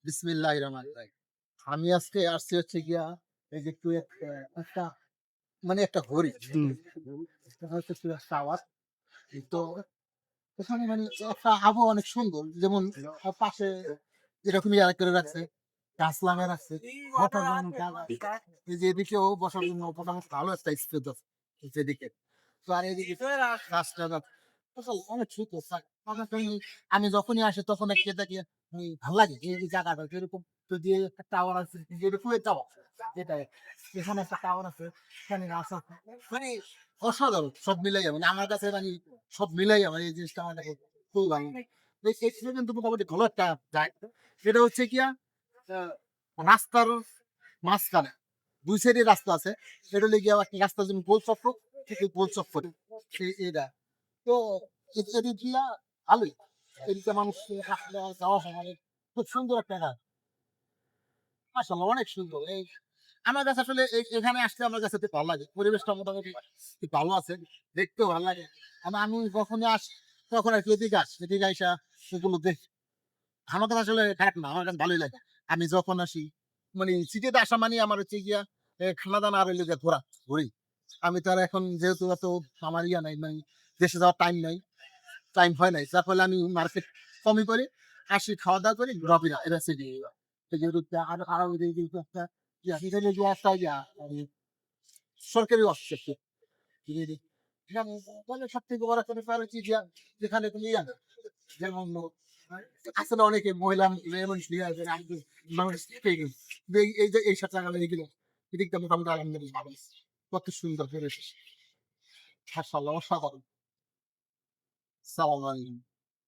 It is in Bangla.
বিসমিল্লাহির রহমানির রহিম। আমি আজকে আসছি হচ্ছে গিয়া এই যে একটু একটা মানে একটা ঘড়ি। এটা হচ্ছে টাওয়ার। তো এখানে মানে একটা আবহাওয়া অনেক সুন্দর। যেমন পাশে এরকমই আরেক করে রাখছে। গাছ লাগায় রাখছে। বসার জন্য জায়গা। এই যে এদিকেও বসার জন্য মোটামুটি ভালো একটা স্পেস আছে যেদিকে। তো আর এদিকে গাছ-টাছ অনেক সুন্দর। আমি যখনই আসি তখন একটু দেখি ভাল লাগে এই জায়গাটা যেরকম যদি একটা টাওয়ার আছে যেরকম টাওয়ার যেটাই এখানে একটা টাওয়ার আছে এখানে গাছ আছে মানে অসাধারণ সব মিলাই মানে আমার কাছে মানে সব মিলাই আমার এই জিনিসটা আমার কাছে খুব ভালো লাগে। তো এখানে কিন্তু মোটামুটি ভালো একটা জায়গা সেটা হচ্ছে গিয়া আহ, রাস্তার মাঝখানে ২ সাইডে রাস্তা আছে। এটা হলে গিয়ে একটা রাস্তা যেমন গোল চক্কর ঠিক ওই গোল চক্করে এটা। তো এদিক দিয়া ভালোই। এদিকে মানুষ হাঁটা যাওয়া হয় মানে খুব সুন্দর একটা জায়গা। মাশাআল্লাহ অনেক সুন্দর। আমার কাছে আসলে এখানে আসতে আমার কাছে খুব ভালো লাগে। পরিবেশটা মোটামুটি খুব ভালো আছে। দেখতেও ভালো লাগে। আমি যখনই আসি তখন আরকি এদিকে আসি। এদিকে আইসা সেগুলো দেখি। আমার কাছে আসলে খারাপ না। আমার কাছে ভালোই লাগে। আমি যখন আসি মানে সিটিতে আসা মানে আমার হচ্ছে গিয়া খানাদানা আর হইলো গিয়া ঘুরি। আমি তো আর এখন যেহেতু এত আমার ইয়া নাই মানে দেশে যাওয়ার টাইম নাই। টাইম হয় নাই। যার ফলে আমি মার্কেট কমই করি। আসি খাওয়া-দাওয়া করি, ঘোরাফেরা এটা হচ্ছে গিয়ে। যেহেতু আরো আরো এদিকে একটা ইয়া এখানে যে একটা ইয়া সরকারি অফিস আছে। এখানে মানে সবথেকে বড় একটা ব্যাপার হচ্ছে যে যেখানে তুমি ইয়া না যেমন আছে না অনেকে মহিলা মেয়ে মানুষ নিয়ে আসবে মানুষ পেয়ে গেছে। এই যে এই সাত টাকা এগুলো এদিকটা মোটামুটি আলহামদুলিল্লাহ ভালো আছে। কত সুন্দর পরিবেশ। মাশাআল্লাহ অসাধারণ। সালাম আলাইকুম।